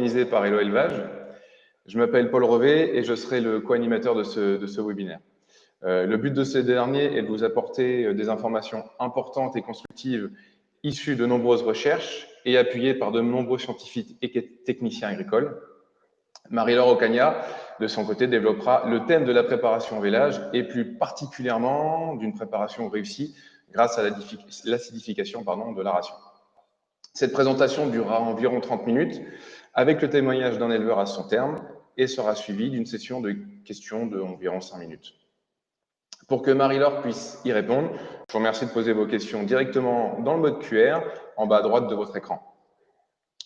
organisé par Hello Élevage. Je m'appelle Paul Revet et je serai le co-animateur de ce webinaire. Le but de ce dernier est de vous apporter des informations importantes et constructives issues de nombreuses recherches et appuyées par de nombreux scientifiques et techniciens agricoles. Marie-Laure Ocaña, de son côté, développera le thème de la préparation au vélage et plus particulièrement d'une préparation réussie grâce à l'acidification de la ration. Cette présentation durera environ 30 minutes avec le témoignage d'un éleveur à son terme et sera suivie d'une session de questions d'environ 5 minutes. Pour que Marie-Laure puisse y répondre, je vous remercie de poser vos questions directement dans le mode QR en bas à droite de votre écran.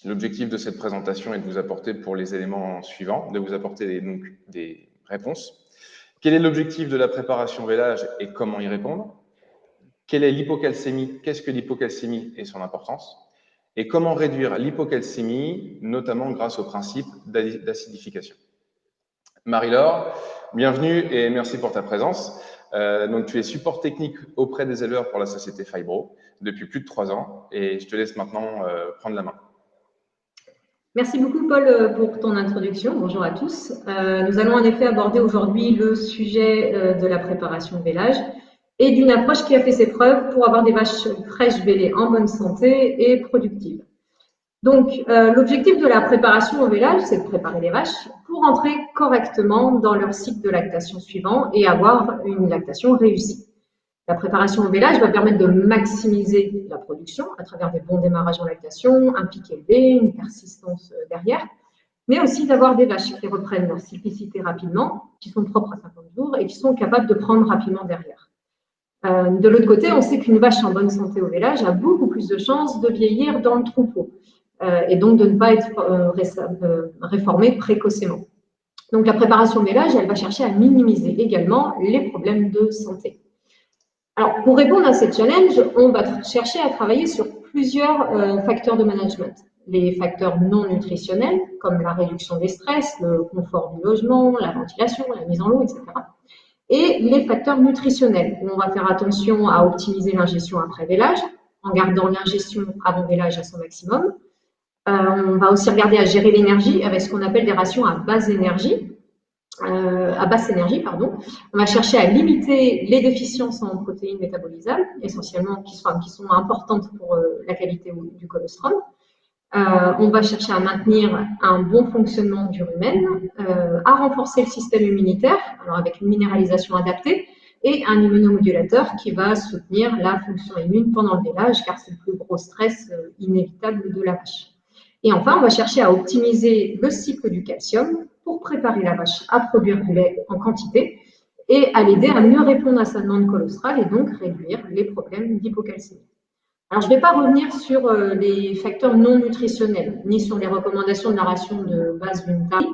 L'objectif de cette présentation est de vous apporter pour les éléments suivants, de vous apporter donc des réponses. Quel est l'objectif de la préparation au vélage et comment y répondre? Quelle est l'hypocalcémie? Qu'est-ce que l'hypocalcémie et son importance? Et comment réduire l'hypocalcémie, notamment grâce au principe d'acidification. Marie-Laure, bienvenue et merci pour ta présence. Donc, tu es support technique auprès des éleveurs pour la société Fibro depuis plus de 3 ans et je te laisse maintenant prendre la main. Merci beaucoup Paul pour ton introduction. Bonjour à tous. Nous allons en effet aborder aujourd'hui le sujet de la préparation au vélage et d'une approche qui a fait ses preuves pour avoir des vaches fraîches vélées en bonne santé et productives. Donc, l'objectif de la préparation au vélage, c'est de préparer les vaches pour entrer correctement dans leur cycle de lactation suivant et avoir une lactation réussie. La préparation au vélage va permettre de maximiser la production à travers des bons démarrages en lactation, un pic élevé, une persistance derrière, mais aussi d'avoir des vaches qui reprennent leur cyclicité rapidement, qui sont propres à 50 jours et qui sont capables de prendre rapidement derrière. De l'autre côté, on sait qu'une vache en bonne santé au vélage a beaucoup plus de chances de vieillir dans le troupeau et donc de ne pas être réformée précocement. Donc la préparation au vélage, elle va chercher à minimiser également les problèmes de santé. Alors, pour répondre à ces challenges, on va chercher à travailler sur plusieurs facteurs de management. Les facteurs non nutritionnels, comme la réduction des stress, le confort du logement, la ventilation, la mise en l'eau, etc. Et les facteurs nutritionnels, où on va faire attention à optimiser l'ingestion après vélage, en gardant l'ingestion avant vélage à son maximum. On va aussi regarder à gérer l'énergie avec ce qu'on appelle des rations à basse énergie. On va chercher à limiter les déficiences en protéines métabolisables, essentiellement qui sont importantes pour la qualité du colostrum. On va chercher à maintenir un bon fonctionnement du rumen, à renforcer le système immunitaire, alors avec une minéralisation adaptée et un immunomodulateur qui va soutenir la fonction immune pendant le vélage, car c'est le plus gros stress inévitable de la vache. Et enfin, on va chercher à optimiser le cycle du calcium pour préparer la vache à produire du lait en quantité et à l'aider à mieux répondre à sa demande colostrale et donc réduire les problèmes d'hypocalcémie. Alors, je ne vais pas revenir sur les facteurs non nutritionnels, ni sur les recommandations de la ration de base unitaire,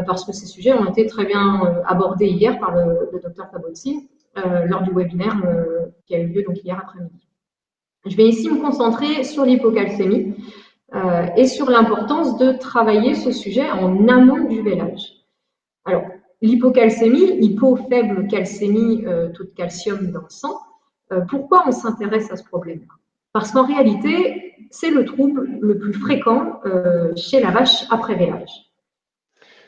parce que ces sujets ont été très bien abordés hier par le docteur Fabozzi lors du webinaire qui a eu lieu donc hier après-midi. Je vais ici me concentrer sur l'hypocalcémie et sur l'importance de travailler ce sujet en amont du vélage. Alors, l'hypocalcémie, hypo-faible calcémie, taux de calcium dans le sang, pourquoi on s'intéresse à ce problème-là? Parce qu'en réalité, c'est le trouble le plus fréquent chez la vache après vélage.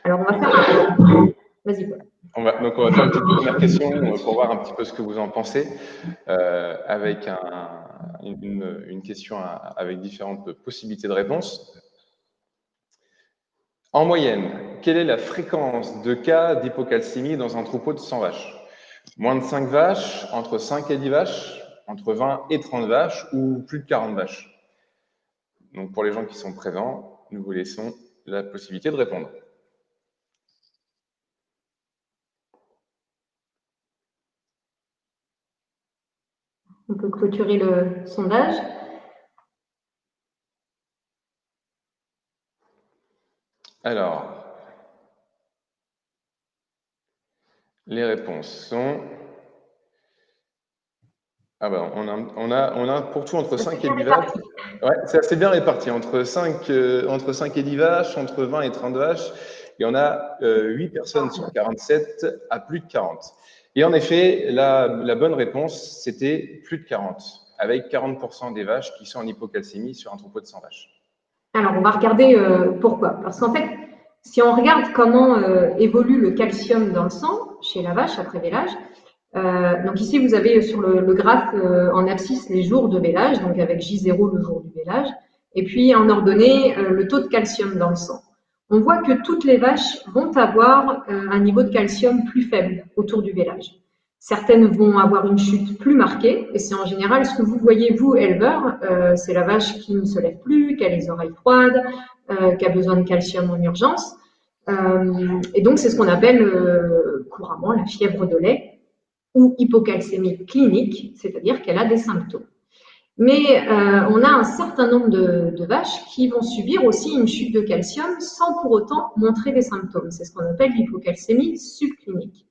Alors, on va faire un... Vas-y, Paul. On va faire une petite première question pour voir un petit peu ce que vous en pensez, avec une question avec différentes possibilités de réponse. En moyenne, quelle est la fréquence de cas d'hypocalcémie dans un troupeau de 100 vaches? Moins de 5 vaches, entre 5 et 10 vaches, entre 20 et 30 vaches ou plus de 40 vaches? Donc, pour les gens qui sont présents, nous vous laissons la possibilité de répondre. On peut clôturer le sondage. Alors, les réponses sont... Ah ben, on a pour tout entre 5 et 10 vaches. Ouais, c'est assez bien réparti, entre 5 et 10 vaches, entre 20 et 30 vaches, et on a 8 personnes sur 47 à plus de 40. Et en effet, la bonne réponse, c'était plus de 40, avec 40% des vaches qui sont en hypocalcémie sur un troupeau de 100 vaches. Alors, on va regarder pourquoi. Parce qu'en fait, si on regarde comment évolue le calcium dans le sang chez la vache après vélage, donc ici, vous avez sur le graphe en abscisse les jours de vélage, donc avec J0 le jour du vélage, et puis en ordonnée le taux de calcium dans le sang. On voit que toutes les vaches vont avoir un niveau de calcium plus faible autour du vélage. Certaines vont avoir une chute plus marquée, et c'est en général ce que vous voyez, vous, éleveurs, c'est la vache qui ne se lève plus, qui a les oreilles froides, qui a besoin de calcium en urgence. Et donc, c'est ce qu'on appelle couramment la fièvre de lait ou hypocalcémie clinique, c'est-à-dire qu'elle a des symptômes. Mais on a un certain nombre de vaches qui vont subir aussi une chute de calcium sans pour autant montrer des symptômes. C'est ce qu'on appelle l'hypocalcémie subclinique.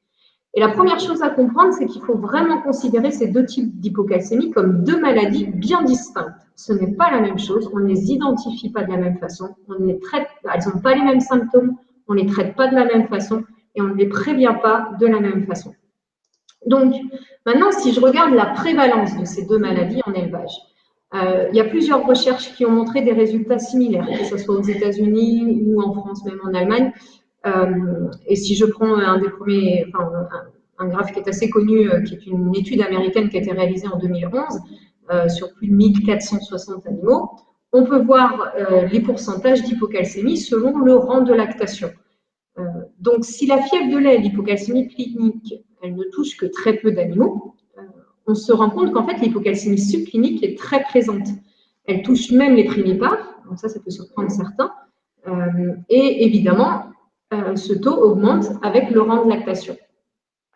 Et la première chose à comprendre, c'est qu'il faut vraiment considérer ces deux types d'hypocalcémie comme deux maladies bien distinctes. Ce n'est pas la même chose, on ne les identifie pas de la même façon, on les traite, elles n'ont pas les mêmes symptômes, on ne les traite pas de la même façon et on ne les prévient pas de la même façon. Donc, maintenant, si je regarde la prévalence de ces deux maladies en élevage, il y a plusieurs recherches qui ont montré des résultats similaires, que ce soit aux États-Unis ou en France, même en Allemagne. Et si je prends un des premiers, enfin, un graphe qui est assez connu, qui est une étude américaine qui a été réalisée en 2011 sur plus de 1460 animaux, on peut voir les pourcentages d'hypocalcémie selon le rang de lactation. Donc, si la fièvre de lait, l'hypocalcémie clinique, elle ne touche que très peu d'animaux, on se rend compte qu'en fait, l'hypocalcémie subclinique est très présente. Elle touche même les primipares, donc ça peut surprendre certains. Et évidemment, ce taux augmente avec le rang de lactation.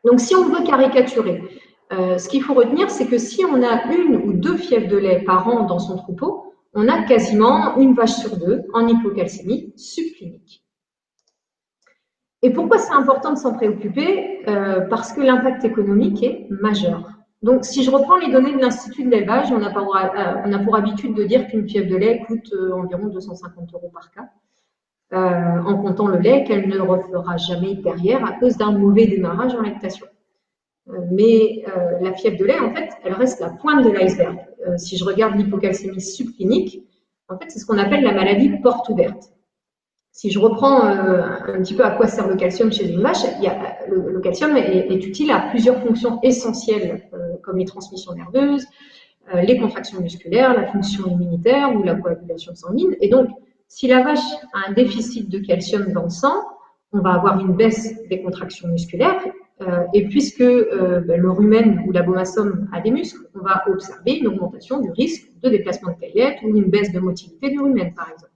Donc, si on veut caricaturer, ce qu'il faut retenir, c'est que si on a une ou deux fièvres de lait par an dans son troupeau, on a quasiment une vache sur deux en hypocalcémie subclinique. Et pourquoi c'est important de s'en préoccuper? Parce que l'impact économique est majeur. Donc, si je reprends les données de l'Institut de l'élevage, on a pour habitude de dire qu'une fièvre de lait coûte environ 250 € par cas. En comptant le lait qu'elle ne refera jamais derrière à cause d'un mauvais démarrage en lactation. Mais la fièvre de lait, en fait, elle reste la pointe de l'iceberg. Si je regarde l'hypocalcémie subclinique, en fait, c'est ce qu'on appelle la maladie porte ouverte. Si je reprends un petit peu à quoi sert le calcium chez une vache, le calcium est utile à plusieurs fonctions essentielles, comme les transmissions nerveuses, les contractions musculaires, la fonction immunitaire ou la coagulation sanguine. Et donc, si la vache a un déficit de calcium dans le sang, on va avoir une baisse des contractions musculaires. Et puisque le rumen ou l'abomasum a des muscles, on va observer une augmentation du risque de déplacement de caillette ou une baisse de motilité du rumen, par exemple.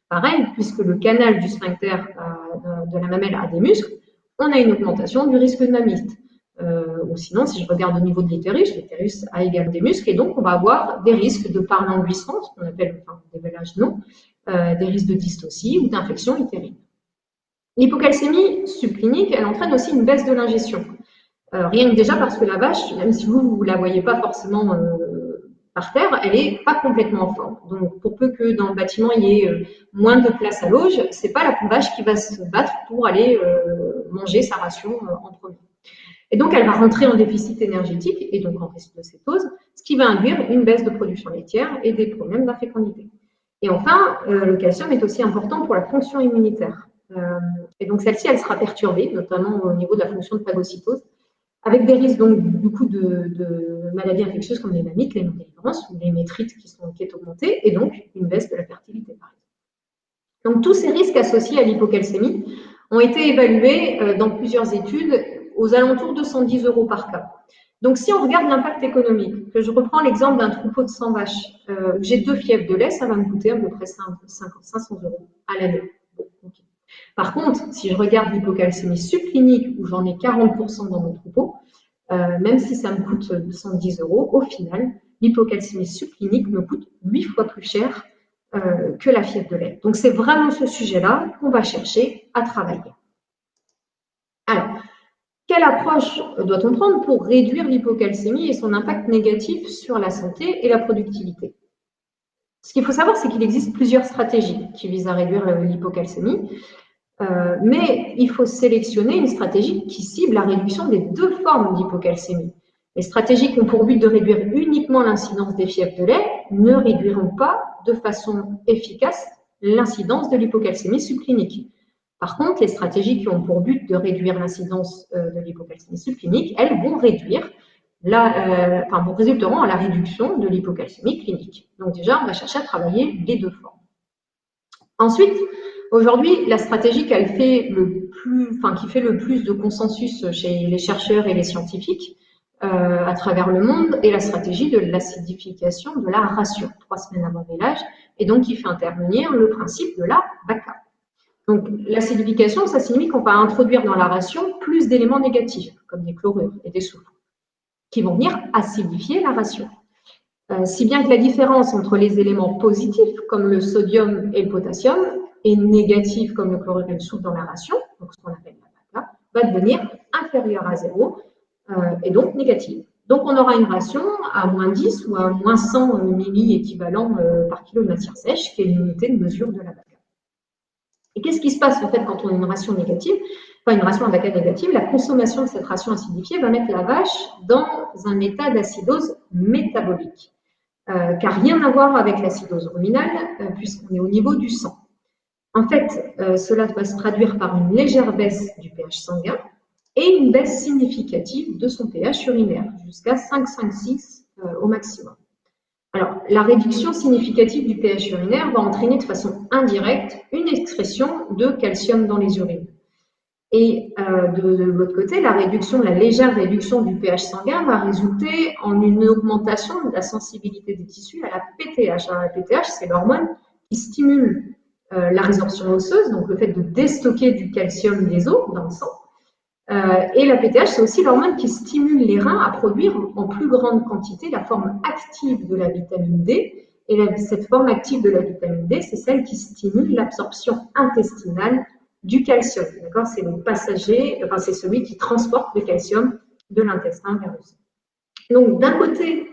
Pareil, puisque le canal du sphincter de la mamelle a des muscles, on a une augmentation du risque de mamite. Ou sinon, si je regarde au niveau de l'utérus a également des muscles et donc on va avoir des risques de parlanguissement, ce qu'on appelle des vélages non, des risques de dystocie ou d'infection utérine. L'hypocalcémie subclinique, elle entraîne aussi une baisse de l'ingestion. Rien que déjà parce que la vache, même si vous ne la voyez pas forcément par terre, elle n'est pas complètement en forme. Donc, pour peu que dans le bâtiment, il y ait moins de place à l'auge, ce n'est pas la vache qui va se battre pour aller manger sa ration en premier. Et donc, elle va rentrer en déficit énergétique et donc en risque de cétose, ce qui va induire une baisse de production laitière et des problèmes d'infécondité. Et enfin, le calcium est aussi important pour la fonction immunitaire. Et donc, celle-ci, elle sera perturbée, notamment au niveau de la fonction de phagocytose, avec des risques donc du coup de maladies infectieuses comme les mammites, les non-délivrances ou les métrites qui est augmentée, et donc une baisse de la fertilité, par exemple. Donc, tous ces risques associés à l'hypocalcémie ont été évalués dans plusieurs études aux alentours de 110 € par cas. Donc, si on regarde l'impact économique, que je reprends l'exemple d'un troupeau de 100 vaches, où j'ai 2 fièvres de lait, ça va me coûter à peu près 500 € à l'année. Bon, okay. Par contre, si je regarde l'hypocalcémie subclinique, où j'en ai 40% dans mon troupeau, même si ça me coûte 110 €, au final, l'hypocalcémie subclinique me coûte 8 fois plus cher que la fièvre de lait. Donc, c'est vraiment ce sujet-là qu'on va chercher à travailler. Alors, quelle approche doit-on prendre pour réduire l'hypocalcémie et son impact négatif sur la santé et la productivité? Ce qu'il faut savoir, c'est qu'il existe plusieurs stratégies qui visent à réduire l'hypocalcémie, mais il faut sélectionner une stratégie qui cible la réduction des 2 formes d'hypocalcémie. Les stratégies qui ont pour but de réduire uniquement l'incidence des fièvres de lait ne réduiront pas de façon efficace l'incidence de l'hypocalcémie subclinique. Par contre, les stratégies qui ont pour but de réduire l'incidence de l'hypocalcémie subclinique, elles vont résulteront en la réduction de l'hypocalcémie clinique. Donc déjà, on va chercher à travailler les deux formes. Ensuite, aujourd'hui, la stratégie qui fait le plus de consensus chez les chercheurs et les scientifiques à travers le monde est la stratégie de l'acidification de la ration 3 semaines avant vélage, et donc qui fait intervenir le principe de la BACA. Donc l'acidification, ça signifie qu'on va introduire dans la ration plus d'éléments négatifs, comme des chlorures et des soufres, qui vont venir acidifier la ration. Si bien que la différence entre les éléments positifs, comme le sodium et le potassium, et négatifs, comme le chlorure et le soufre dans la ration, donc ce qu'on appelle la BACA, va devenir inférieure à 0, et donc négative. Donc on aura une ration à moins 10 ou à moins 100 milli-équivalents par kilo de matière sèche, qui est l'unité de mesure de la BACA. Et qu'est-ce qui se passe en fait quand on a une ration négative, une ration à BACA négative? La consommation de cette ration acidifiée va mettre la vache dans un état d'acidose métabolique, qui n'a rien à voir avec l'acidose ruminale, puisqu'on est au niveau du sang. En fait, cela va se traduire par une légère baisse du pH sanguin et une baisse significative de son pH urinaire, jusqu'à 5,5,6 au maximum. Alors, la réduction significative du pH urinaire va entraîner de façon indirecte une excrétion de calcium dans les urines. Et de l'autre côté, la légère réduction du pH sanguin va résulter en une augmentation de la sensibilité des tissus à la PTH. Alors, la PTH, c'est l'hormone qui stimule la résorption osseuse, donc le fait de déstocker du calcium des os dans le sang. Et la PTH, c'est aussi l'hormone qui stimule les reins à produire en plus grande quantité la forme active de la vitamine D. Et cette forme active de la vitamine D, c'est celle qui stimule l'absorption intestinale du calcium. D'accord ? C'est le passager, c'est celui qui transporte le calcium de l'intestin vers le sang. Donc, d'un côté,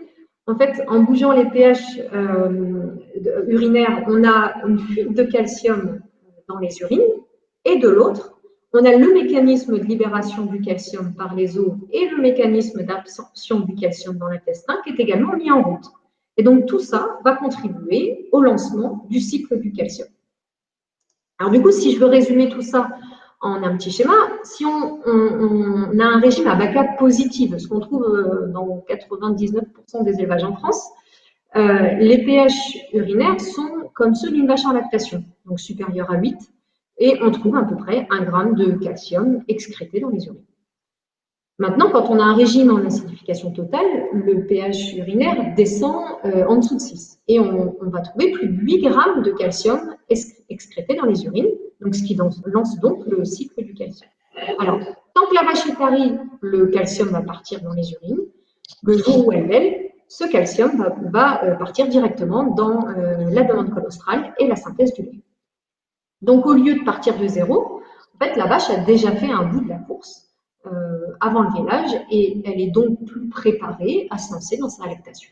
en fait, en bougeant les pH urinaires, on a une fuite de calcium dans les urines, et de l'autre, on a le mécanisme de libération du calcium par les os et le mécanisme d'absorption du calcium dans l'intestin qui est également mis en route. Et donc, tout ça va contribuer au lancement du cycle du calcium. Alors, du coup, si je veux résumer tout ça en un petit schéma, si on a un régime à BACA positive, ce qu'on trouve dans 99% des élevages en France, les pH urinaires sont comme ceux d'une vache en lactation, donc supérieurs à 8, et on trouve à peu près 1 gramme de calcium excrété dans les urines. Maintenant, quand on a un régime en acidification totale, le pH urinaire descend en dessous de 6, et on va trouver plus de 8 grammes de calcium excrété dans les urines, donc ce qui lance donc le cycle du calcium. Alors, tant que la vache est tarie, le calcium va partir dans les urines. Le jour où elle vèle, ce calcium va partir directement dans la demande colostrale et la synthèse du lait. Donc, au lieu de partir de 0, en fait, la vache a déjà fait un bout de la course avant le vélage et elle est donc plus préparée à se lancer dans sa lactation.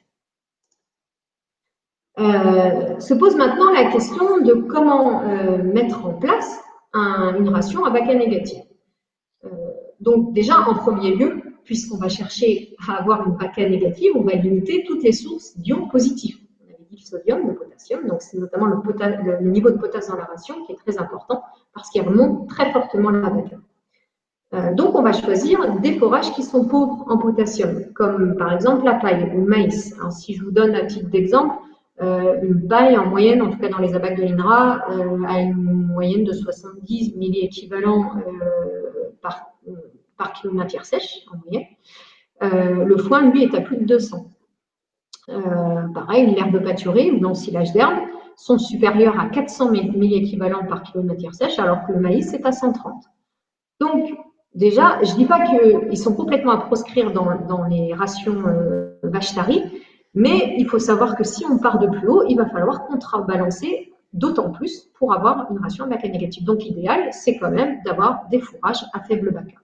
Se pose maintenant la question de comment mettre en place une ration à BACA négative. Donc, déjà, en premier lieu, puisqu'on va chercher à avoir une BACA négative, on va limiter toutes les sources d'ions positifs. On avait dit le sodium, le potassium, donc c'est notamment le niveau de potasse dans la ration qui est très important parce qu'il remonte très fortement la BACA. Donc, on va choisir des fourrages qui sont pauvres en potassium, comme par exemple la paille ou le maïs. Alors, si je vous donne à titre d'exemple, une paille en moyenne, en tout cas dans les abacs de l'INRA, a une moyenne de 70 milli-équivalents par kilo de matière sèche en moyenne. Le foin, lui, est à plus de 200. Pareil, l'herbe pâturée ou l'ensilage d'herbe sont supérieurs à 400 milli-équivalents par kilo de matière sèche, alors que le maïs est à 130. Donc, déjà, je ne dis pas qu'ils sont complètement à proscrire dans les rations vaches taries, mais il faut savoir que si on part de plus haut, il va falloir contrebalancer d'autant plus pour avoir une ration à BACA négative. Donc, l'idéal, c'est quand même d'avoir des fourrages à faible BACA.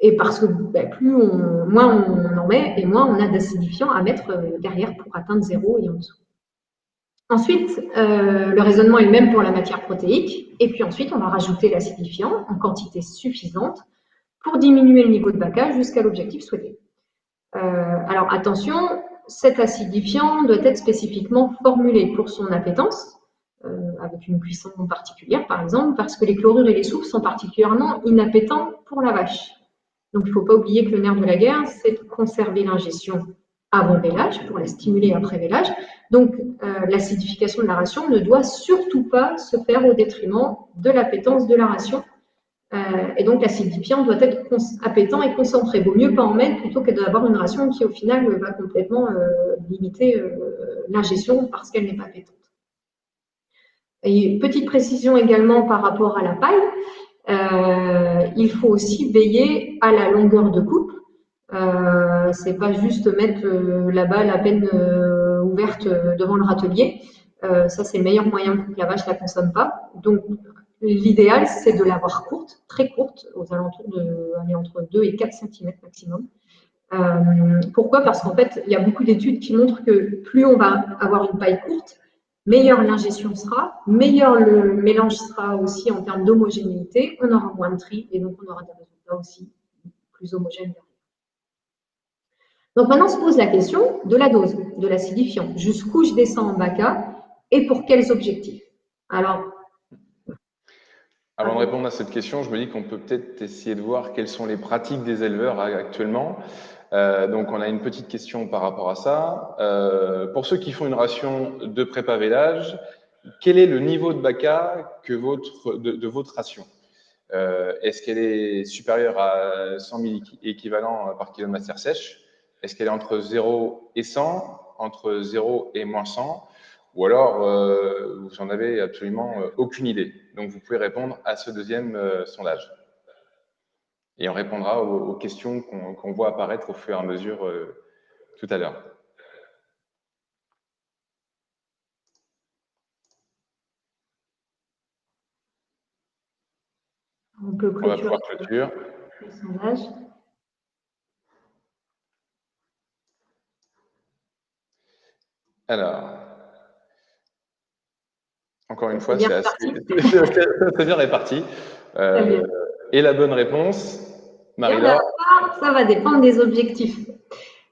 Et parce que moins on en met, et moins on a d'acidifiants à mettre derrière pour atteindre 0 et en dessous. Ensuite, le raisonnement est le même pour la matière protéique. Et puis ensuite, on va rajouter l'acidifiant en quantité suffisante pour diminuer le niveau de BACA jusqu'à l'objectif souhaité. Alors attention, cet acidifiant doit être spécifiquement formulé pour son appétence, avec une cuisson particulière par exemple, parce que les chlorures et les soufres sont particulièrement inappétants pour la vache. Donc il ne faut pas oublier que le nerf de la guerre, c'est de conserver l'ingestion avant vélage, pour la stimuler après vélage. Donc l'acidification de la ration ne doit surtout pas se faire au détriment de l'appétence de la ration. Et donc l'acidifiant doit être appétant et concentré. Il vaut mieux pas en mettre plutôt que d'avoir une ration qui au final va complètement limiter l'ingestion parce qu'elle n'est pas appétante. Et petite précision également par rapport à la paille, il faut aussi veiller à la longueur de coupe. C'est pas juste mettre la balle à peine ouverte devant le râtelier. Ça, c'est le meilleur moyen pour que la vache ne la consomme pas. Donc, l'idéal, c'est de l'avoir courte, très courte, aux alentours de entre 2 et 4 cm maximum. Pourquoi? Parce qu'en fait, il y a beaucoup d'études qui montrent que plus on va avoir une paille courte, meilleure l'ingestion sera, meilleur le mélange sera aussi en termes d'homogénéité, on aura moins de tri et donc on aura des résultats aussi plus homogènes. Donc maintenant, on se pose la question de la dose, de l'acidifiant. Jusqu'où je descends en BACA et pour quels objectifs? Alors, avant de répondre à cette question, je me dis qu'on peut peut-être essayer de voir quelles sont les pratiques des éleveurs actuellement. Donc, on a une petite question par rapport à ça. Pour ceux qui font une ration de prépa-vélage, quel est le niveau de BACA de votre ration? Est-ce qu'elle est supérieure à 100 000 équivalents par kilo de matière sèche? Est-ce qu'elle est entre 0 et 100, entre 0 et moins 100? Ou alors, vous n'en avez absolument aucune idée. Donc, vous pouvez répondre à ce deuxième sondage. Et on répondra aux questions qu'on voit apparaître au fur et à mesure tout à l'heure. On peut va pouvoir clôturer le sondage. Alors, encore une fois, c'est assez bien réparti. Et la bonne réponse, Marie-Laure? Ça va dépendre des objectifs.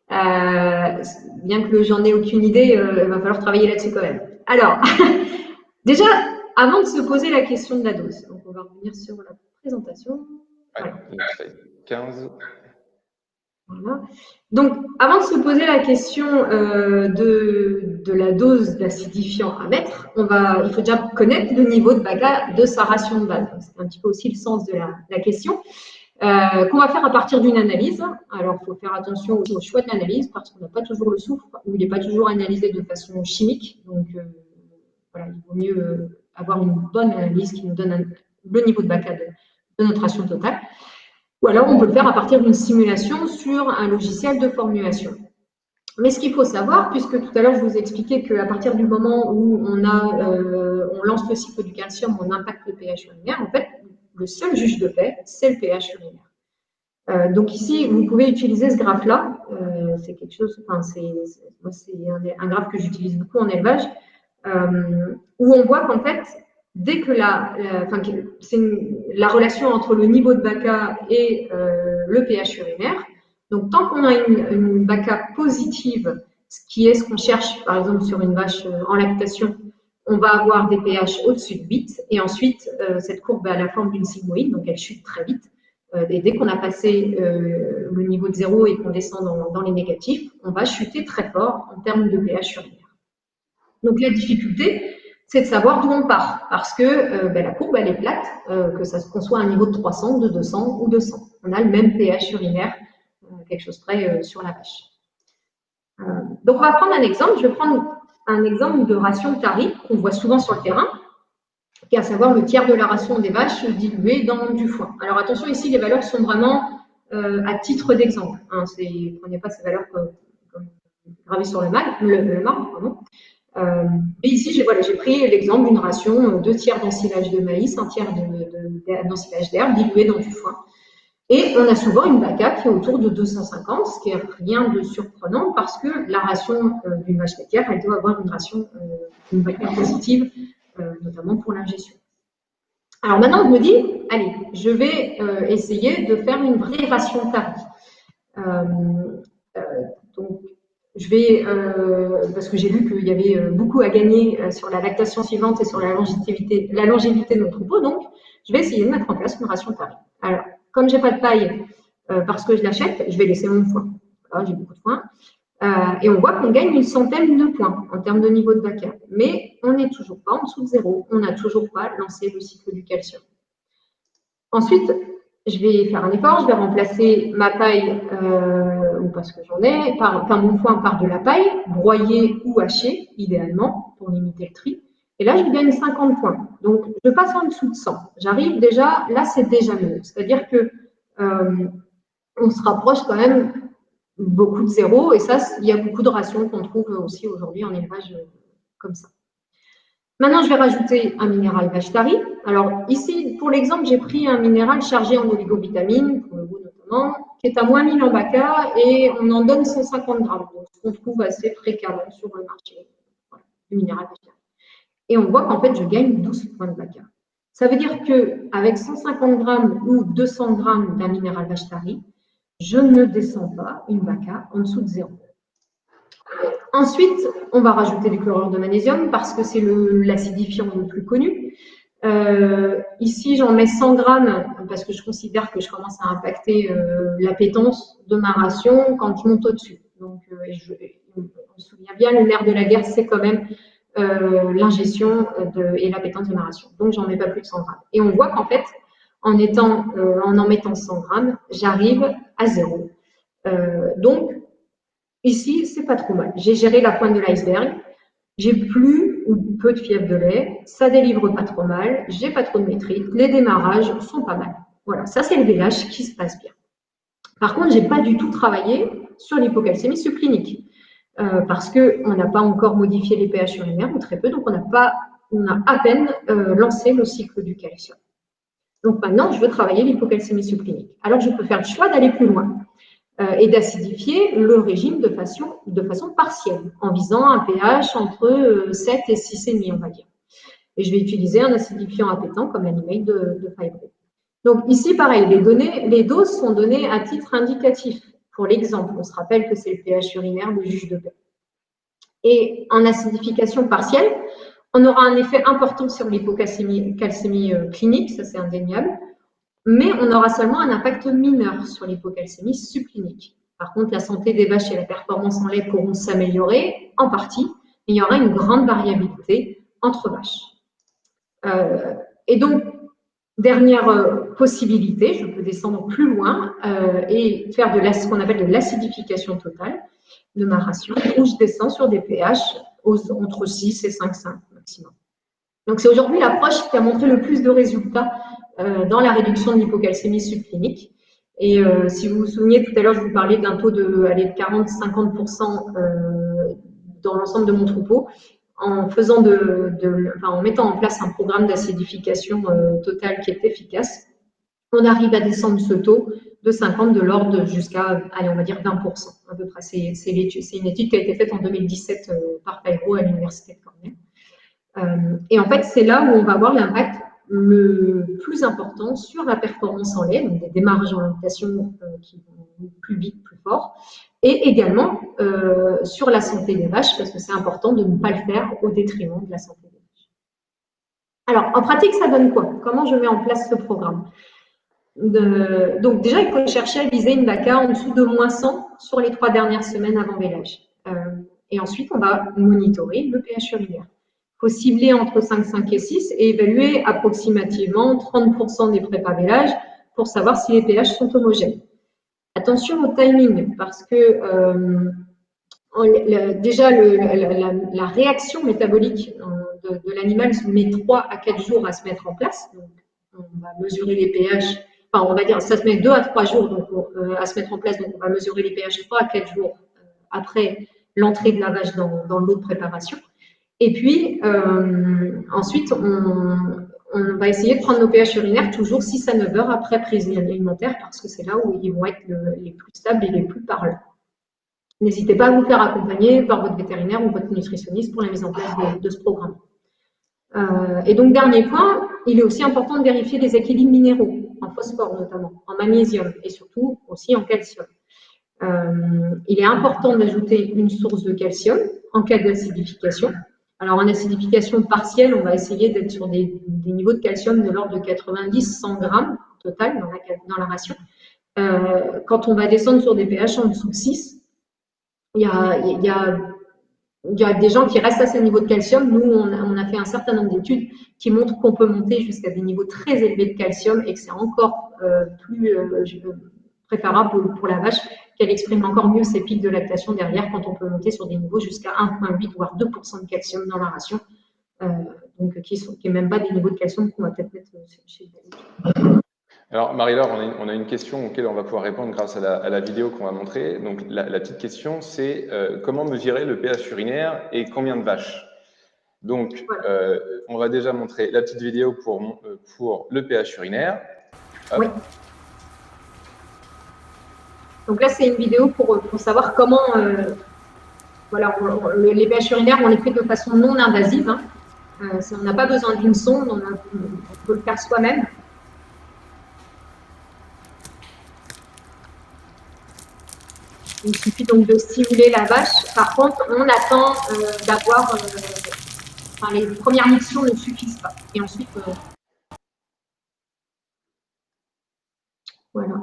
Bien que j'en ai aucune idée, il va falloir travailler là-dessus quand même. Alors, déjà, avant de se poser la question de la dose, donc on va revenir sur la présentation. Ouais, voilà. 15. Voilà. Donc, avant de se poser la question de la dose d'acidifiant à mettre, il faut déjà connaître le niveau de BACA de sa ration de base. C'est un petit peu aussi le sens de la question. Qu'on va faire à partir d'une analyse. Alors, il faut faire attention aussi au choix de l'analyse parce qu'on n'a pas toujours le soufre ou il n'est pas toujours analysé de façon chimique. Donc, voilà, il vaut mieux avoir une bonne analyse qui nous donne le niveau de BACA de notre ration totale. Ou alors, on peut le faire à partir d'une simulation sur un logiciel de formulation. Mais ce qu'il faut savoir, puisque tout à l'heure, je vous ai expliqué qu'à partir du moment où on lance le cycle du calcium, on impacte le pH urinaire, en fait, le seul juge de paix, c'est le pH urinaire. Donc ici, vous pouvez utiliser ce graphe-là. C'est quelque chose, enfin, c'est un graphe que j'utilise beaucoup en élevage, où on voit qu'en fait, dès que c'est la relation entre le niveau de BACA et le pH urinaire. Donc, tant qu'on a une BACA positive, ce qui est ce qu'on cherche, par exemple, sur une vache en lactation, on va avoir des pH au-dessus de 8. Et ensuite, cette courbe a la forme d'une sigmoïde, donc elle chute très vite. Et dès qu'on a passé le niveau de 0 et qu'on descend dans les négatifs, on va chuter très fort en termes de pH urinaire. Donc, la difficulté, c'est de savoir d'où on part, parce que la courbe, elle est plate, qu'on soit à un niveau de 300, de 200 ou de 100. On a le même pH urinaire, quelque chose près sur la vache. Donc, on va prendre un exemple. Je vais prendre un exemple de ration TARI qu'on voit souvent sur le terrain, qui est à savoir le tiers de la ration des vaches diluée dans du foin. Alors, attention, ici, les valeurs sont vraiment à titre d'exemple. Hein, prenez pas ces valeurs comme gravées sur le marbre, pardon. Et ici, j'ai pris l'exemple d'une ration 2 tiers d'ensilage de maïs, 1 tiers d'ensilage d'herbe dilué dans du foin. Et on a souvent une BACA qui est autour de 250, ce qui n'est rien de surprenant parce que la ration d'une vache laitière, elle doit avoir une BACA positive, notamment pour l'ingestion. Alors maintenant, je me dis, allez, je vais essayer de faire une vraie ration TARI. Donc, je vais, parce que j'ai vu qu'il y avait beaucoup à gagner sur la lactation suivante et sur la longévité de mon troupeau, donc je vais essayer de mettre en place une ration paille. Alors, comme j'ai pas de paille parce que je l'achète, je vais laisser mon foin. Voilà, j'ai beaucoup de foin. Et on voit qu'on gagne une centaine de points en termes de niveau de vaca. Mais on n'est toujours pas en dessous de 0. On n'a toujours pas lancé le cycle du calcium. Ensuite, je vais faire un effort, je vais remplacer ma paille, ou parce que j'en ai, par mon foin par de la paille, broyée ou hachée, idéalement, pour limiter le tri. Et là, je gagne 50 points. Donc, je passe en dessous de 100. J'arrive déjà, là, c'est déjà mieux. C'est-à-dire que on se rapproche quand même beaucoup de 0. Et ça, il y a beaucoup de rations qu'on trouve aussi aujourd'hui en élevage comme ça. Maintenant, je vais rajouter un minéral Vashtari. Alors ici, pour l'exemple, j'ai pris un minéral chargé en oligovitamines, pour le goût notamment, qui est à moins 1000 en baca et on en donne 150 grammes. Donc, on trouve assez fréquemment sur le marché, voilà, le minéral Vashtari. Et on voit qu'en fait, je gagne 12 points de baca. Ça veut dire qu'avec 150 grammes ou 200 grammes d'un minéral Vashtari, je ne descends pas une baca en dessous de 0. Ensuite, on va rajouter du chlorure de magnésium parce que c'est l'acidifiant le plus connu. Ici, j'en mets 100 grammes parce que je considère que je commence à impacter l'appétence de ma ration quand je monte au-dessus. Donc, on se souvient bien, le nerf de la guerre, c'est quand même l'ingestion et l'appétence de ma ration. Donc, j'en mets pas plus de 100 grammes. Et on voit qu'en fait, en mettant 100 grammes, j'arrive à 0. Donc, ici, c'est pas trop mal. J'ai géré la pointe de l'iceberg. J'ai plus ou peu de fièvre de lait. Ça délivre pas trop mal. J'ai pas trop de métrite. Les démarrages sont pas mal. Voilà, ça c'est le vélage qui se passe bien. Par contre, j'ai pas du tout travaillé sur l'hypocalcémie subclinique parce que on n'a pas encore modifié les pH urinaires ou très peu, donc on a à peine lancé le cycle du calcium. Donc maintenant, je veux travailler l'hypocalcémie subclinique. Alors, je peux faire le choix d'aller plus loin. Et d'acidifier le régime de façon partielle, en visant un pH entre 7 et 6,5, on va dire. Et je vais utiliser un acidifiant appétant comme l'animate de Phibro. Donc ici, pareil, les doses sont données à titre indicatif. Pour l'exemple, on se rappelle que c'est le pH urinaire, le juge de paix. Et en acidification partielle, on aura un effet important sur l'hypocalcémie clinique, ça c'est indéniable. Mais on aura seulement un impact mineur sur l'hypocalcémie subclinique. Par contre, la santé des vaches et la performance en lait pourront s'améliorer en partie, mais il y aura une grande variabilité entre vaches. Et donc, dernière possibilité, je peux descendre plus loin et faire ce qu'on appelle de l'acidification totale de ma ration, où je descends sur des pH entre 6 et 5,5 maximum. Donc, c'est aujourd'hui l'approche qui a montré le plus de résultats dans la réduction de l'hypocalcémie subclinique. Et si vous vous souvenez, tout à l'heure, je vous parlais d'un taux de 40-50% dans l'ensemble de mon troupeau, en mettant en place un programme d'acidification totale qui est efficace. On arrive à descendre ce taux de 50 de l'ordre jusqu'à, on va dire 20% à peu près. C'est une étude qui a été faite en 2017 par Phibro à l'université de Cornell. Et en fait, c'est là où on va voir l'impact le plus important sur la performance en lait, donc des démarrages en lactation qui vont plus vite, plus fort, et également sur la santé des vaches, parce que c'est important de ne pas le faire au détriment de la santé des vaches. Alors, en pratique, ça donne quoi? Comment je mets en place ce programme? Donc déjà, il faut chercher à viser une baca en dessous de moins 100 sur les 3 dernières semaines avant vélage. Et ensuite, on va monitorer le pH urinaire. Il faut cibler entre 5,5 et 6 et évaluer approximativement 30% des prépas vélage pour savoir si les pH sont homogènes. Attention au timing, parce que déjà la réaction métabolique de l'animal met 3 à 4 jours à se mettre en place. Donc, on va mesurer les pH, enfin on va dire ça se met 2 à 3 jours donc, à se mettre en place, donc on va mesurer les pH 3 à 4 jours après l'entrée de la vache dans l'eau de préparation. Et puis, ensuite, on va essayer de prendre nos pH urinaires toujours 6 à 9 heures après prise alimentaire parce que c'est là où ils vont être les plus stables et les plus parlants. N'hésitez pas à vous faire accompagner par votre vétérinaire ou votre nutritionniste pour la mise en place de ce programme. Et donc, dernier point, il est aussi important de vérifier les équilibres minéraux, en phosphore notamment, en magnésium et surtout aussi en calcium. il est important d'ajouter une source de calcium en cas d'acidification. Alors, en acidification partielle, on va essayer d'être sur des niveaux de calcium de l'ordre de 90-100 grammes total dans la ration. Quand on va descendre sur des pH en dessous de 6, il y a des gens qui restent à ce niveau de calcium. Nous, on a fait un certain nombre d'études qui montrent qu'on peut monter jusqu'à des niveaux très élevés de calcium et que c'est encore plus préférable pour la vache, qu'elle exprime encore mieux ses pics de lactation derrière quand on peut monter sur des niveaux jusqu'à 1,8 voire 2% de calcium dans la ration, donc qui n'est même pas des niveaux de calcium qu'on va peut-être mettre chez les. Alors, Marie-Laure, on a une question auquel on va pouvoir répondre grâce à la vidéo qu'on va montrer. Donc, la petite question, c'est comment mesurer le pH urinaire et combien de vaches? Donc, voilà. On va déjà montrer la petite vidéo pour le pH urinaire. Hop. Oui. Donc là, c'est une vidéo pour savoir comment, voilà, les pH urinaires, on les fait de façon non invasive. Hein. On n'a pas besoin d'une sonde, on peut le faire soi-même. Il suffit donc de stimuler la vache. Par contre, on attend d'avoir... enfin, les premières mictions ne suffisent pas. Et ensuite... voilà.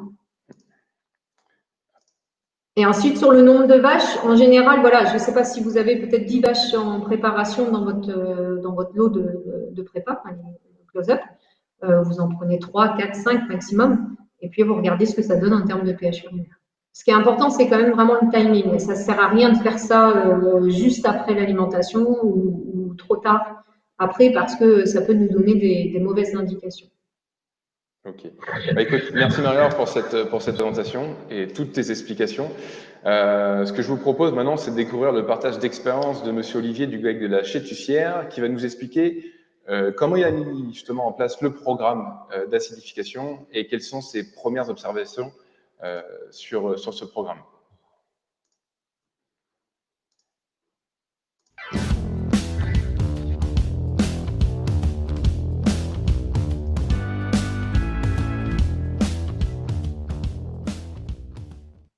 Et ensuite, sur le nombre de vaches, en général, voilà, je ne sais pas si vous avez peut-être 10 vaches en préparation dans votre lot de prépa, enfin, les close-up. Vous en prenez 3, 4, 5 maximum. Et puis, vous regardez ce que ça donne en termes de pH urinaire. Ce qui est important, c'est quand même vraiment le timing. Ça ne sert à rien de faire ça juste après l'alimentation ou trop tard après parce que ça peut nous donner des mauvaises indications. Ok. Bah, écoute, merci Marie-Laure pour cette présentation et toutes tes explications. Ce que je vous propose maintenant, c'est de découvrir le partage d'expérience de Monsieur Olivier Duguec de la Chétussière qui va nous expliquer comment il a mis justement en place le programme d'acidification et quelles sont ses premières observations sur ce programme.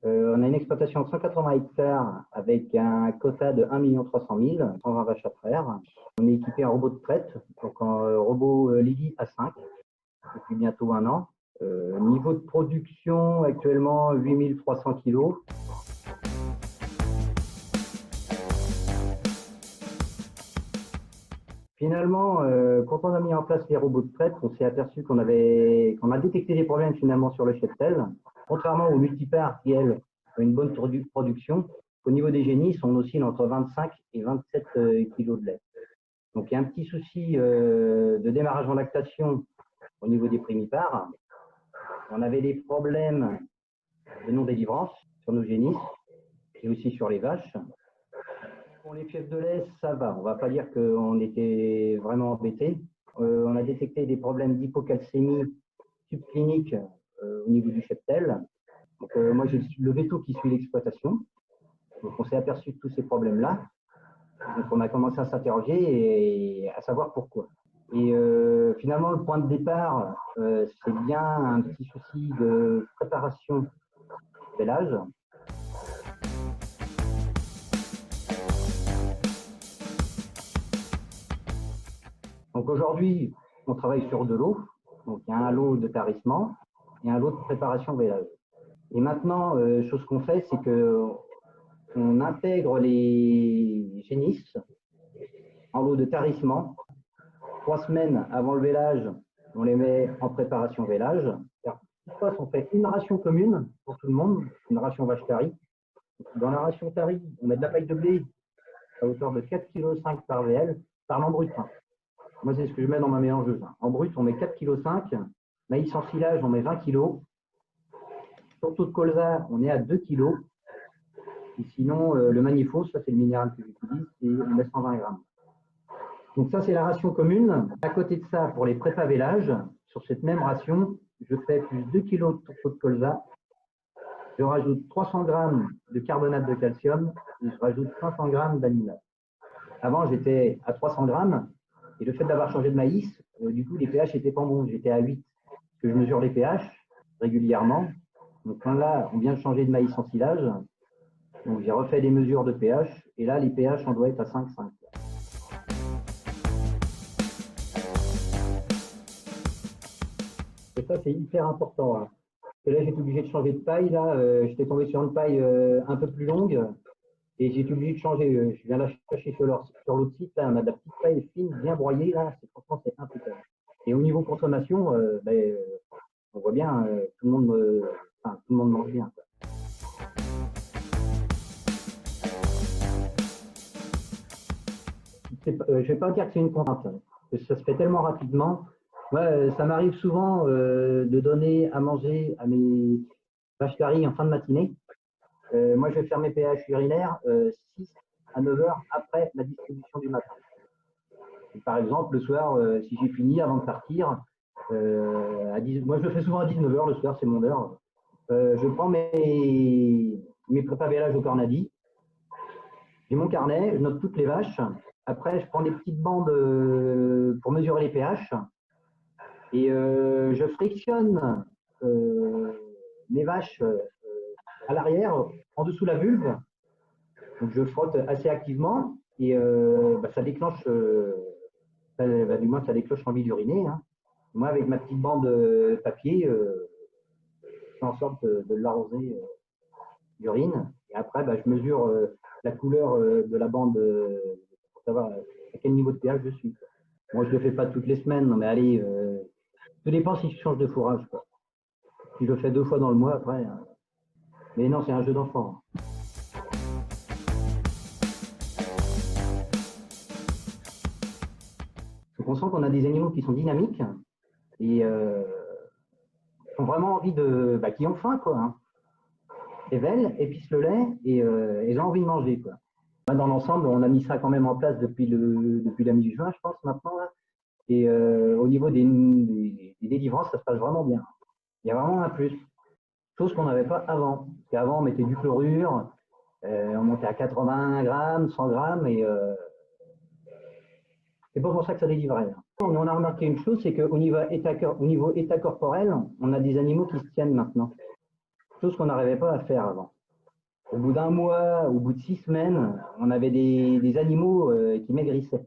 On a une exploitation de 180 hectares avec un quota de 1 300 000, 120 vaches à traire. On est équipé en robot de traite, donc en robot Lily A5, depuis bientôt 1 an. Niveau de production, actuellement 8 300 kg. Finalement, quand on a mis en place les robots de traite, on s'est aperçu qu'on a détecté des problèmes finalement sur le cheptel. Contrairement aux multipares qui, elles, ont une bonne production, au niveau des génisses, on oscille entre 25 et 27 kg de lait. Donc, il y a un petit souci de démarrage en lactation au niveau des primipares. On avait des problèmes de non-délivrance sur nos génisses et aussi sur les vaches. Pour les fièvres de lait, ça va. On ne va pas dire qu'on était vraiment embêtés. On a détecté des problèmes d'hypocalcémie subclinique au niveau du cheptel. Donc, moi, j'ai le veto qui suit l'exploitation. Donc, on s'est aperçu de tous ces problèmes-là. Donc, on a commencé à s'interroger et à savoir pourquoi. Et finalement, le point de départ, c'est bien un petit souci de préparation vélage. Donc, aujourd'hui, on travaille sur de l'eau. Donc, il y a un lot de tarissement et un lot de préparation vélage. Et maintenant, chose qu'on fait, c'est qu'on intègre les génisses en lot de tarissement. 3 semaines avant le vélage, on les met en préparation vélage. On fait une ration commune pour tout le monde, une ration vache tarie. Dans la ration tarie, on met de la paille de blé à hauteur de 4,5 kg par VL, par l'an brut. Moi, c'est ce que je mets dans ma mélangeuse. En brut, on met 4,5 kg. Maïs en silage, on met 20 kg. Surtout de colza, on est à 2 kg. Et sinon, le magnéphose, ça c'est le minéral que j'utilise, et on met 120 grammes. Donc ça, c'est la ration commune. À côté de ça, pour les prépa vélages, sur cette même ration, je fais plus 2 kg de tourteau de colza. Je rajoute 300 grammes de carbonate de calcium et je rajoute 500 grammes d'animal. Avant, j'étais à 300 grammes. Et le fait d'avoir changé de maïs, du coup, les pH n'étaient pas bons. J'étais à 8. Parce que je mesure les pH régulièrement. Donc là, on vient de changer de maïs en silage. Donc j'ai refait des mesures de pH. Et là, les pH, on doit être à 5,5. Et ça, c'est hyper important. Hein. Et là, j'ai été obligé de changer de paille. Là, j'étais tombé sur une paille un peu plus longue. Et j'ai été obligé de changer. Je viens la chercher sur l'autre site. Là, on a de la petite paille fine, bien broyée. Là, franchement, c'est impeccable. Et au niveau consommation, on voit bien, tout le monde mange bien. Quoi. Je ne vais pas dire que c'est une contrainte. Ça se fait tellement rapidement. Ouais, ça m'arrive souvent de donner à manger à mes vaches caries en fin de matinée. Moi, je vais faire mes pH urinaires 6 à 9 heures après la distribution du matin. Et par exemple, le soir, si j'ai fini avant de partir, moi je le fais souvent à 19 heures le soir, c'est mon heure. Je prends mes prépas vélage au cornadi. J'ai mon carnet, je note toutes les vaches. Après, je prends des petites bandes pour mesurer les pH. Et je frictionne mes vaches à l'arrière, en dessous de la vulve. Donc je frotte assez activement et ça déclenche, du moins ça déclenche l'envie d'uriner. Hein. Moi, avec ma petite bande papier, je fais en sorte de l'arroser d'urine. Et après, je mesure la couleur de la bande pour savoir à quel niveau de pH je suis. Moi, je ne le fais pas toutes les semaines, non, mais allez, tout dépend si je change de fourrage. Quoi. Si je le fais 2 fois dans le mois, après. Mais non, c'est un jeu d'enfant. Donc, on sent qu'on a des animaux qui sont dynamiques et qui ont vraiment envie de. Qui ont faim, quoi. Hein. Évèlent, épicent le lait et ils ont envie de manger, quoi. Dans l'ensemble, on a mis ça quand même en place depuis la mi-juin, je pense, maintenant. Là. Et au niveau des délivrances, ça se passe vraiment bien. Il y a vraiment un plus. Chose qu'on n'avait pas avant. Parce qu'avant, on mettait du chlorure, on montait à 80 grammes, 100 grammes, et c'est pas pour ça que ça délivrait. On a remarqué une chose, c'est qu'au niveau état corporel, on a des animaux qui se tiennent maintenant. Chose qu'on n'arrivait pas à faire avant. Au bout d'un mois, au bout de 6 semaines, on avait des animaux qui maigrissaient.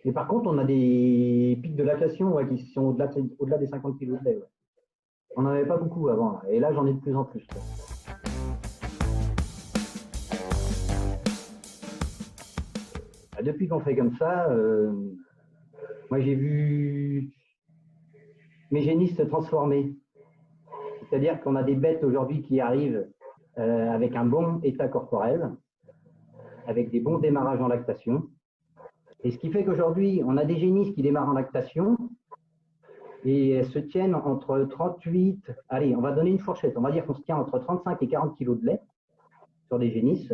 Et par contre, on a des pics de lactation qui sont au-delà des 50 kg de lait. Ouais. On n'en avait pas beaucoup avant, là. Et là, j'en ai de plus en plus. Depuis qu'on fait comme ça, moi j'ai vu mes génisses se transformer. C'est-à-dire qu'on a des bêtes aujourd'hui qui arrivent avec un bon état corporel, avec des bons démarrages en lactation. Et ce qui fait qu'aujourd'hui, on a des génisses qui démarrent en lactation et elles se tiennent entre 38, allez, on va donner une fourchette, on va dire qu'on se tient entre 35 et 40 kg de lait sur des génisses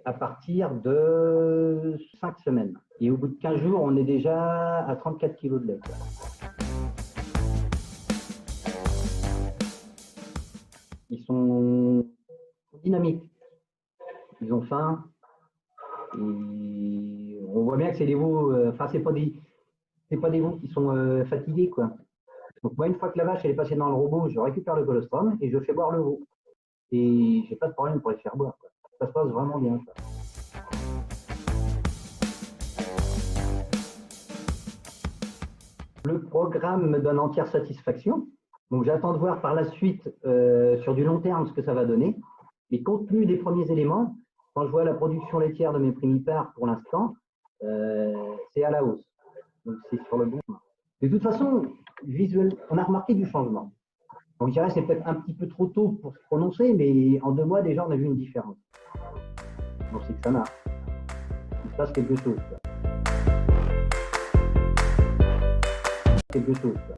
à partir de 5 semaines. Et au bout de 15 jours, on est déjà à 34 kg de lait. Ils sont dynamiques, ils ont faim, et on voit bien que c'est des veaux, c'est pas des veaux qui sont fatigués, quoi. Donc moi, une fois que la vache elle est passée dans le robot, je récupère le colostrum et je fais boire le veau. Et j'ai pas de problème pour les faire boire, quoi. Ça se passe vraiment bien, ça. Le programme me donne entière satisfaction. Donc j'attends de voir par la suite, sur du long terme, ce que ça va donner. Et compte tenu des premiers éléments, quand je vois la production laitière de mes primipares pour l'instant, c'est à la hausse. Donc c'est sur le bon chemin. De toute façon, visuel, on a remarqué du changement. Donc je dirais que c'est peut-être un petit peu trop tôt pour se prononcer, mais en 2 mois déjà on a vu une différence. Donc c'est que ça marche. Il se passe quelque chose. Quoi. Quelque chose. Quoi.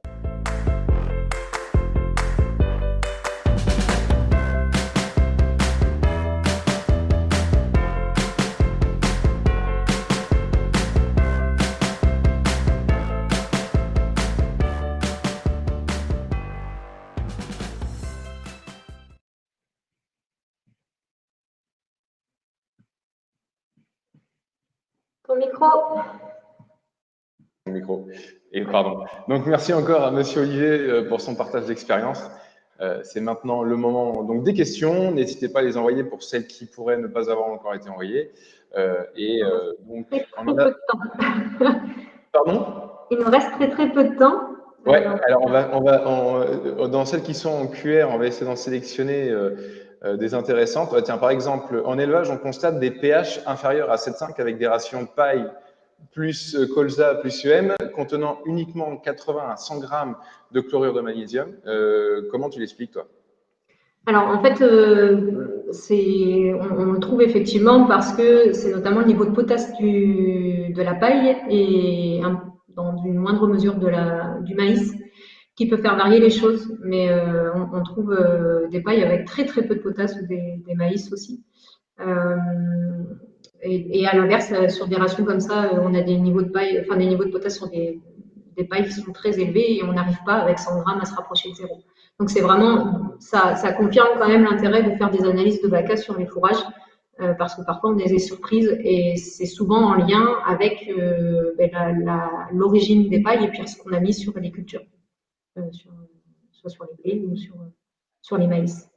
Ton micro. Micro. Et pardon. Donc merci encore à Monsieur Olivier pour son partage d'expérience. C'est maintenant le moment donc des questions. N'hésitez pas à les envoyer pour celles qui pourraient ne pas avoir encore été envoyées. Donc, on a... peu de temps. Pardon? Il nous reste très peu de temps. Ouais, alors dans celles qui sont en QR, on va essayer d'en sélectionner des intéressantes. Tiens, par exemple, en élevage, on constate des pH inférieurs à 7,5 avec des rations paille plus colza plus UM contenant uniquement 80 à 100 grammes de chlorure de magnésium. Comment tu l'expliques, toi? Alors, en fait, on le trouve effectivement parce que c'est notamment le niveau de potasse de la paille et dans une moindre mesure du maïs qui peut faire varier les choses. Mais on trouve des pailles avec très peu de potasse ou des maïs aussi. Et à l'inverse, sur des rations comme ça, on a des niveaux de paille, enfin des niveaux de potasse sur des pailles qui sont très élevés et on n'arrive pas avec 100 grammes à se rapprocher de zéro. Donc c'est vraiment, ça confirme quand même l'intérêt de faire des analyses de BACA sur les fourrages parce que parfois on a des surprises et c'est souvent en lien avec l'origine des pailles et puis ce qu'on a mis sur les cultures, soit sur les blés ou sur les maïs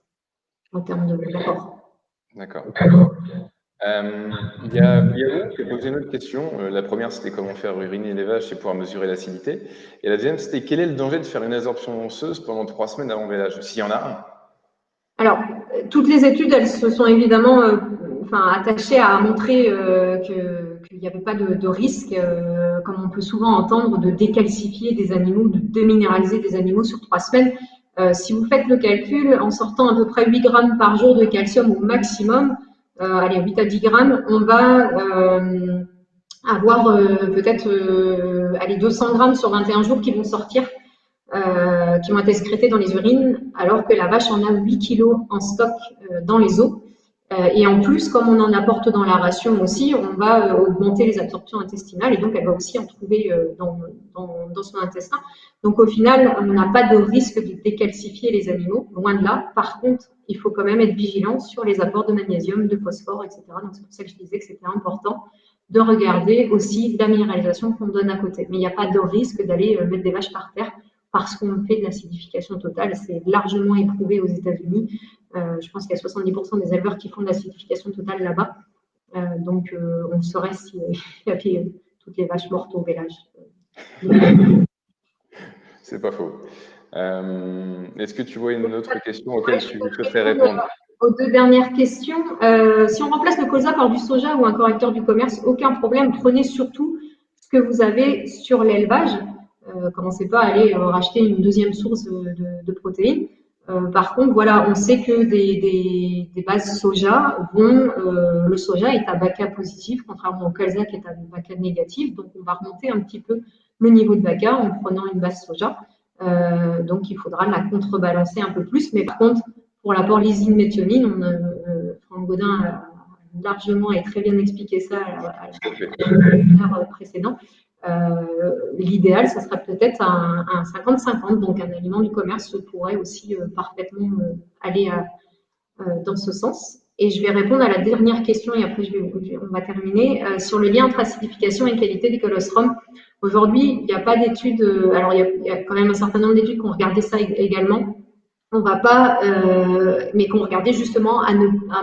en termes d'apport. D'accord. Il y a Léo qui a posé une autre question. La première, c'était comment faire uriner les vaches et pouvoir mesurer l'acidité. Et la deuxième, c'était quel est le danger de faire une adsorption osseuse pendant 3 semaines avant vélage, s'il y en a un? Alors, toutes les études, elles se sont évidemment attachées à montrer qu'il n'y avait pas de risque, comme on peut souvent entendre, de décalcifier des animaux, de déminéraliser des animaux sur 3 semaines. Si vous faites le calcul, en sortant à peu près 8 grammes par jour de calcium au maximum, allez, 8 à 10 grammes, on va avoir peut-être 200 grammes sur 21 jours qui vont sortir, qui vont être excrétés dans les urines, alors que la vache en a 8 kilos en stock dans les os. Et en plus, comme on en apporte dans la ration aussi, on va augmenter les absorptions intestinales et donc elle va aussi en trouver dans son intestin. Donc au final, on n'a pas de risque de décalcifier les animaux, loin de là. Par contre, il faut quand même être vigilant sur les apports de magnésium, de phosphore, etc. Donc c'est pour ça que je disais que c'était important de regarder aussi la minéralisation qu'on donne à côté. Mais il n'y a pas de risque d'aller mettre des vaches par terre parce qu'on fait de l'acidification totale. C'est largement éprouvé aux États-Unis. Je pense qu'il y a 70% des éleveurs qui font de l'acidification totale là-bas. Donc, on saurait s'il y avait toutes les vaches mortes au vélage. C'est pas faux. Est-ce que tu vois une autre question auquel tu souhaiterais répondre? Aux 2 dernières questions, si on remplace le colza par du soja ou un correcteur du commerce, aucun problème. Prenez surtout ce que vous avez sur l'élevage. Commencez pas à aller racheter une deuxième source de protéines. Par contre, voilà, on sait que des bases soja le soja est à BACA positif, contrairement au colza qui est à BACA négatif. Donc, on va remonter un petit peu le niveau de BACA en prenant une base soja. Donc, il faudra la contrebalancer un peu plus. Mais par contre, pour l'apport lysine méthionine, Franck Gaudin a largement et très bien expliqué ça à la précédent. L'idéal, ça serait peut-être un 50-50, donc un aliment du commerce pourrait aussi parfaitement aller dans ce sens. Et je vais répondre à la dernière question et après on va terminer sur le lien entre acidification et qualité des colostrum. Aujourd'hui, il n'y a pas d'études, alors il y a quand même un certain nombre d'études qui ont regardé ça également. On va pas, mais qu'on regardait justement à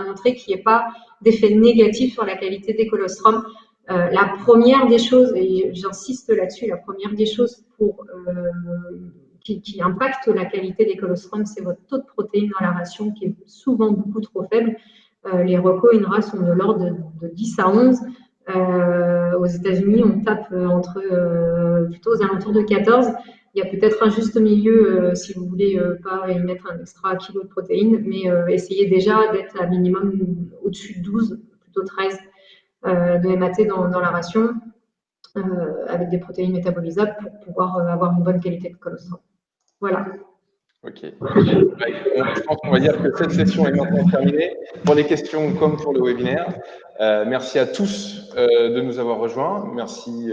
montrer qu'il n'y ait pas d'effet négatif sur la qualité des colostrum. La première des choses, et j'insiste là-dessus, la première des choses qui impacte la qualité des colostrum, c'est votre taux de protéines dans la ration qui est souvent beaucoup trop faible. Les recos INRA sont de l'ordre de 10 à 11. Aux États-Unis, on tape plutôt aux alentours de 14. Il y a peut-être un juste milieu si vous voulez pas y mettre un extra kilo de protéines, mais essayez déjà d'être à minimum au-dessus de 12, plutôt 13 de MAT dans la ration avec des protéines métabolisables pour pouvoir avoir une bonne qualité de colostrum. Voilà. Ok. Je pense qu'on va dire que cette session est maintenant terminée pour les questions comme pour le webinaire. Merci à tous de nous avoir rejoints. Merci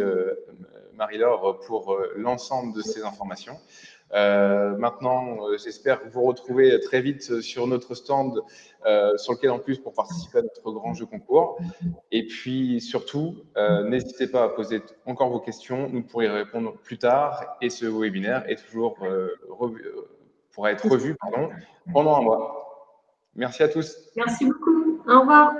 Marie-Laure pour l'ensemble de ces informations. Maintenant, j'espère vous retrouver très vite sur notre stand sur lequel en plus pour participer à notre grand jeu concours. Et puis surtout, n'hésitez pas à poser encore vos questions. Nous pourrons y répondre plus tard. Et ce webinaire est toujours pourra être revu pendant un mois. Merci à tous. Merci beaucoup. Au revoir.